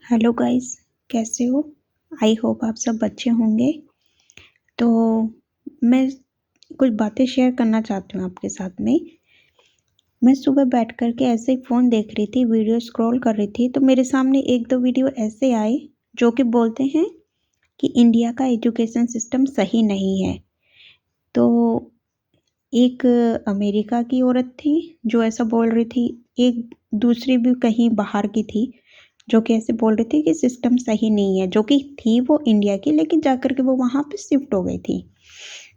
Hello guys, कैसे हो? I hope आप सब अच्छे होंगे। तो मैं कुछ बातें शेयर करना चाहती हूँ आपके साथ में। मैं सुबह बैठ कर के ऐसे ही फ़ोन देख रही थी, वीडियो स्क्रॉल कर रही थी, तो मेरे सामने एक दो वीडियो ऐसे आए जो कि बोलते हैं कि इंडिया का एजुकेशन सिस्टम सही नहीं है। तो एक अमेरिका की औरत थी जो ऐसा बोल रही थी, एक दूसरी भी कहीं बाहर की थी जो कि ऐसे बोल रही थी कि सिस्टम सही नहीं है, जो कि थी वो इंडिया की, लेकिन जाकर के वो वहाँ पे शिफ्ट हो गई थी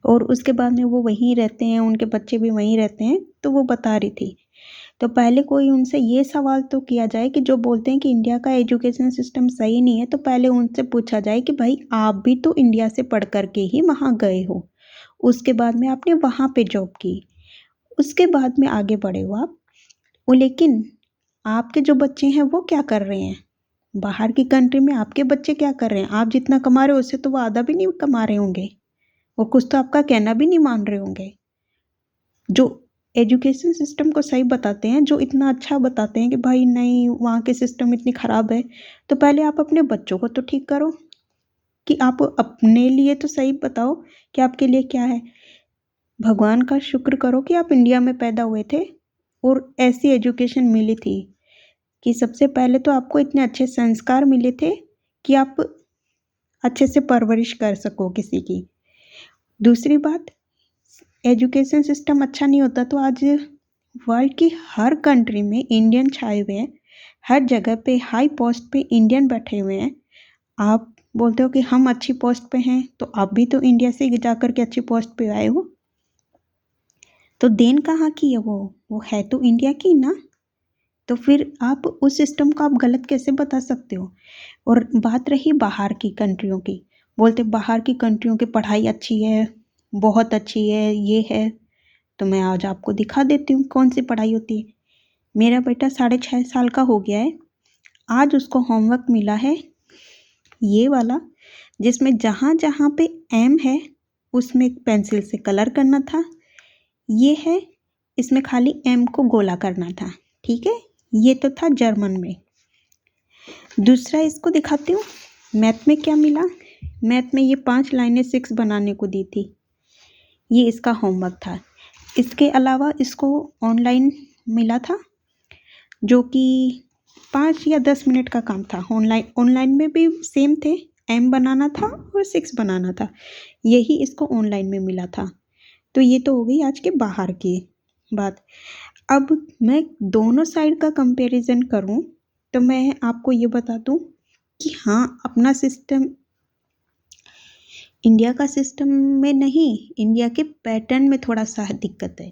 और उसके बाद में वो वहीं रहते हैं, उनके बच्चे भी वहीं रहते हैं। तो वो बता रही थी, तो पहले कोई उनसे ये सवाल तो किया जाए कि जो बोलते हैं कि इंडिया का एजुकेशन सिस्टम सही नहीं है, तो पहले उनसे पूछा जाए कि भाई आप भी तो इंडिया से पढ़ कर के ही वहाँ गए हो, उसके बाद में आपने वहाँ पे जॉब की, उसके बाद में आगे बढ़े हो आप। लेकिन आपके जो बच्चे हैं वो क्या कर रहे हैं? बाहर की कंट्री में आपके बच्चे क्या कर रहे हैं? आप जितना कमा रहे हो उससे तो वो आधा भी नहीं कमा रहे होंगे और कुछ तो आपका कहना भी नहीं मान रहे होंगे। जो एजुकेशन सिस्टम को सही बताते हैं, जो इतना अच्छा बताते हैं कि भाई नहीं वहाँ के सिस्टम इतनी ख़राब है, तो पहले आप अपने बच्चों को तो ठीक करो कि आप अपने लिए तो सही बताओ कि आपके लिए क्या है। भगवान का शुक्र करो कि आप इंडिया में पैदा हुए थे और ऐसी एजुकेशन मिली थी कि सबसे पहले तो आपको इतने अच्छे संस्कार मिले थे कि आप अच्छे से परवरिश कर सको किसी की। दूसरी बात, एजुकेशन सिस्टम अच्छा नहीं होता तो आज वर्ल्ड की हर कंट्री में इंडियन छाए हुए हैं, हर जगह पे हाई पोस्ट पे इंडियन बैठे हुए हैं। आप बोलते हो कि हम अच्छी पोस्ट पे हैं, तो आप भी तो इंडिया से जाकर के अच्छी पोस्ट पे आए हो, तो देन कहाँ की है? वो है तो इंडिया की ना। तो फिर आप उस सिस्टम को आप गलत कैसे बता सकते हो? और बात रही बाहर की कंट्रियों की, बोलते बाहर की कंट्रियों की पढ़ाई अच्छी है, बहुत अच्छी है, ये है। तो मैं आज आपको दिखा देती हूँ कौन सी पढ़ाई होती है। मेरा बेटा 6.5 साल का हो गया है, आज उसको होमवर्क मिला है ये वाला, जिसमें जहाँ जहाँ पे एम है उसमें पेंसिल से कलर करना था, ये है इसमें खाली एम को गोला करना था। ठीक है, ये तो था जर्मन में। दूसरा इसको दिखाती हूँ, मैथ में क्या मिला। मैथ में ये 5 लाइनें 6 बनाने को दी थी, ये इसका होमवर्क था। इसके अलावा इसको ऑनलाइन मिला था जो कि 5 या 10 मिनट का काम था। ऑनलाइन में भी सेम थे, एम बनाना था और 6 बनाना था, यही इसको ऑनलाइन में मिला था। तो ये तो हो गई आज के बाहर की बात। अब मैं दोनों साइड का कंपैरिजन करूं तो मैं आपको ये बता दूं कि हाँ, अपना सिस्टम इंडिया का सिस्टम में नहीं, इंडिया के पैटर्न में थोड़ा सा दिक्कत है,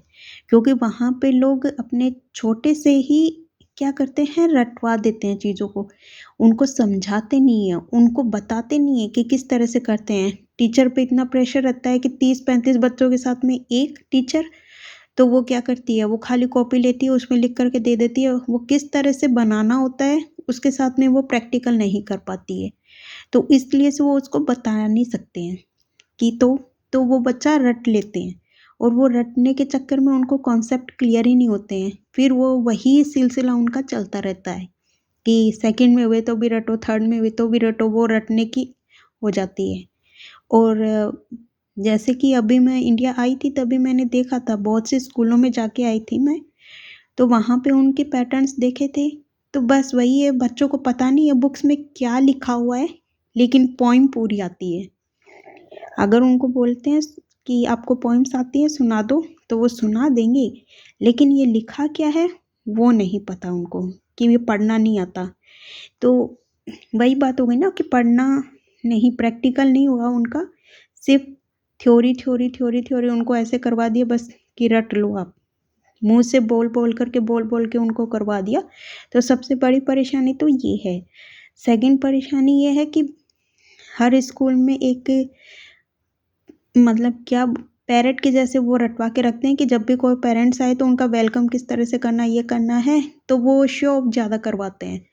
क्योंकि वहाँ पे लोग अपने छोटे से ही क्या करते हैं, रटवा देते हैं चीज़ों को, उनको समझाते नहीं हैं, उनको बताते नहीं हैं कि किस तरह से करते हैं। टीचर पे इतना प्रेशर रहता है कि 30-35 बच्चों के साथ में एक टीचर, तो वो क्या करती है, वो खाली कॉपी लेती है, उसमें लिख करके दे देती है, वो किस तरह से बनाना होता है उसके साथ में वो प्रैक्टिकल नहीं कर पाती है। तो इसलिए से वो उसको बता नहीं सकते हैं कि तो वो बच्चा रट लेते हैं और वो रटने के चक्कर में उनको कॉन्सेप्ट क्लियर ही नहीं होते हैं। फिर वो वही सिलसिला उनका चलता रहता है कि सेकंड में हुए तो भी रटो, थर्ड में हुए तो भी रटो, वो रटने की हो जाती है। और जैसे कि अभी मैं इंडिया आई थी तभी मैंने देखा था, बहुत से स्कूलों में जाके आई थी मैं, तो वहाँ पे उनके पैटर्न्स देखे थे। तो बस वही है, बच्चों को पता नहीं है बुक्स में क्या लिखा हुआ है, लेकिन पोइम पूरी आती है। अगर उनको बोलते हैं कि आपको पोइम्स आती हैं सुना दो, तो वो सुना देंगे, लेकिन ये लिखा क्या है वो नहीं पता उनको, कि ये पढ़ना नहीं आता। तो वही बात हो गई ना कि पढ़ना नहीं, प्रैक्टिकल नहीं हुआ उनका, सिर्फ थ्योरी थ्योरी थ्योरी थ्योरी उनको ऐसे करवा दिया बस कि रट लो आप, मुंह से बोल बोल करके बोल बोल के उनको करवा दिया। तो सबसे बड़ी परेशानी तो ये है। सेकंड परेशानी ये है कि हर स्कूल में एक मतलब क्या, पेरेंट के जैसे वो रटवा के रखते हैं कि जब भी कोई पेरेंट्स आए तो उनका वेलकम किस तरह से करना, ये करना है, तो वो शो ऑफ ज़्यादा करवाते हैं।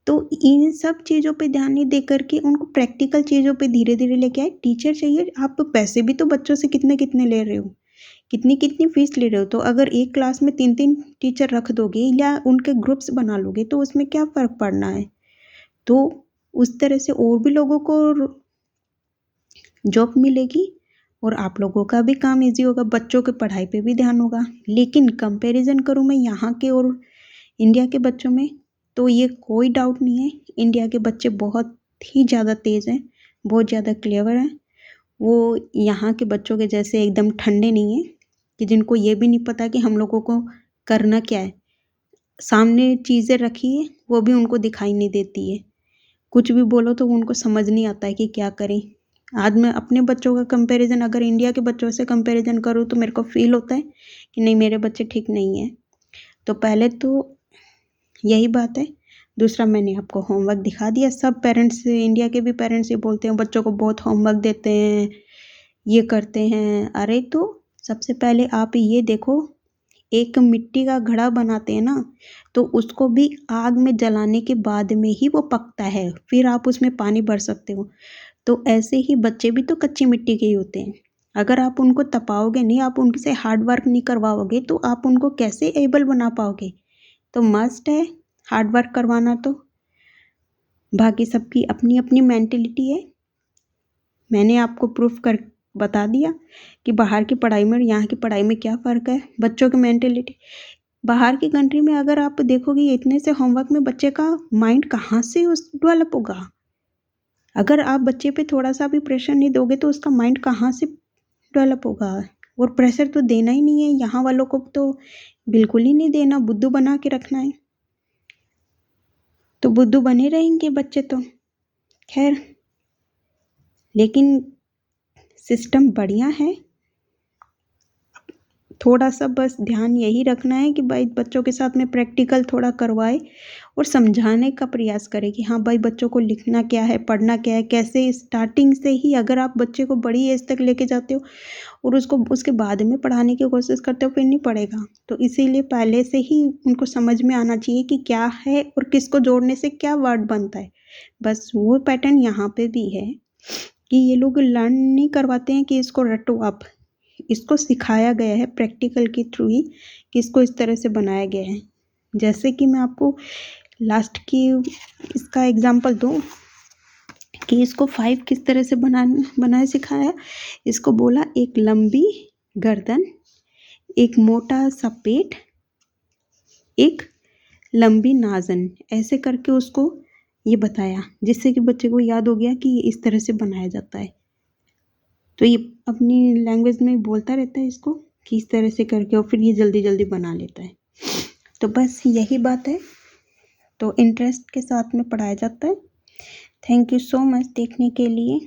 तो इन सब चीज़ों पे ध्यान नहीं दे करके उनको प्रैक्टिकल चीज़ों पे धीरे धीरे लेके आए। टीचर चाहिए, आप पैसे भी तो बच्चों से कितने कितने ले रहे हो, कितनी कितनी फीस ले रहे हो। तो अगर एक क्लास में 3-3 टीचर रख दोगे या उनके ग्रुप्स बना लोगे तो उसमें क्या फ़र्क पड़ना है। तो उस तरह से और भी लोगों को जॉब मिलेगी और आप लोगों का भी काम इजी होगा, बच्चों की पढ़ाई पे भी ध्यान होगा। लेकिन कंपैरिजन करूँ मैं यहाँ के और इंडिया के बच्चों में, तो ये कोई डाउट नहीं है, इंडिया के बच्चे बहुत ही ज़्यादा तेज़ हैं, बहुत ज़्यादा क्लेवर हैं। वो यहाँ के बच्चों के जैसे एकदम ठंडे नहीं हैं कि जिनको ये भी नहीं पता कि हम लोगों को करना क्या है। सामने चीज़ें रखी है, वो भी उनको दिखाई नहीं देती है। कुछ भी बोलो तो उनको समझ नहीं आता है कि क्या करें। आज मैं अपने बच्चों का कंपैरिजन अगर इंडिया के बच्चों से कंपैरिजन करूँ तो मेरे को फील होता है कि नहीं, मेरे बच्चे ठीक नहीं हैं। तो पहले तो यही बात है। दूसरा, मैंने आपको होमवर्क दिखा दिया। सब पेरेंट्स, इंडिया के भी पेरेंट्स ये बोलते हैं बच्चों को बहुत होमवर्क देते हैं, ये करते हैं। अरे तो सबसे पहले आप ये देखो, एक मिट्टी का घड़ा बनाते हैं ना, तो उसको भी आग में जलाने के बाद में ही वो पकता है, फिर आप उसमें पानी भर सकते हो। तो ऐसे ही बच्चे भी तो कच्ची मिट्टी के ही होते हैं। अगर आप उनको तपाओगे नहीं, आप उनसे हार्ड वर्क नहीं करवाओगे, तो आप उनको कैसे एबल बना पाओगे। तो मस्ट है हार्ड वर्क करवाना। तो बाकी सबकी अपनी अपनी मेंटेलिटी है। मैंने आपको प्रूफ कर बता दिया कि बाहर की पढ़ाई में और यहाँ की पढ़ाई में क्या फ़र्क है। बच्चों की मेंटेलिटी, बाहर की कंट्री में अगर आप देखोगे इतने से होमवर्क में बच्चे का माइंड कहाँ से उस डेवलप होगा। अगर आप बच्चे पे थोड़ा सा भी प्रेशर नहीं दोगे तो उसका माइंड कहाँ से डेवलप होगा। और प्रेशर तो देना ही नहीं है, यहाँ वालों को तो बिल्कुल ही नहीं देना, बुद्धू बना के रखना है। तो बुद्धू बने रहेंगे बच्चे तो। खैर, लेकिन सिस्टम बढ़िया है। थोड़ा सा बस ध्यान यही रखना है कि भाई बच्चों के साथ में प्रैक्टिकल थोड़ा करवाए और समझाने का प्रयास करें कि हाँ भाई, बच्चों को लिखना क्या है, पढ़ना क्या है, कैसे। स्टार्टिंग से ही अगर आप बच्चे को बड़ी एज तक लेके जाते हो और उसको उसके बाद में पढ़ाने की कोशिश करते हो, फिर नहीं पढ़ेगा। तो इसीलिए पहले से ही उनको समझ में आना चाहिए कि क्या है और किसको जोड़ने से क्या वर्ड बनता है। बस वो पैटर्न यहाँ पे भी है कि ये लोग लर्न नहीं करवाते हैं कि इसको रटो आप। इसको सिखाया गया है प्रैक्टिकल के थ्रू ही कि इसको इस तरह से बनाया गया है। जैसे कि मैं आपको लास्ट की इसका एग्जांपल दूँ कि इसको 5 किस तरह से बनाया सिखाया। इसको बोला एक लंबी गर्दन, एक मोटा सा पेट, एक लंबी नाज़न, ऐसे करके उसको ये बताया, जिससे कि बच्चे को याद हो गया कि इस तरह से बनाया जाता है। तो ये अपनी लैंग्वेज में बोलता रहता है इसको कि इस तरह से करके, और फिर ये जल्दी जल्दी बना लेता है। तो बस यही बात है। तो इंटरेस्ट के साथ में पढ़ाया जाता है। थैंक यू सो मच देखने के लिए।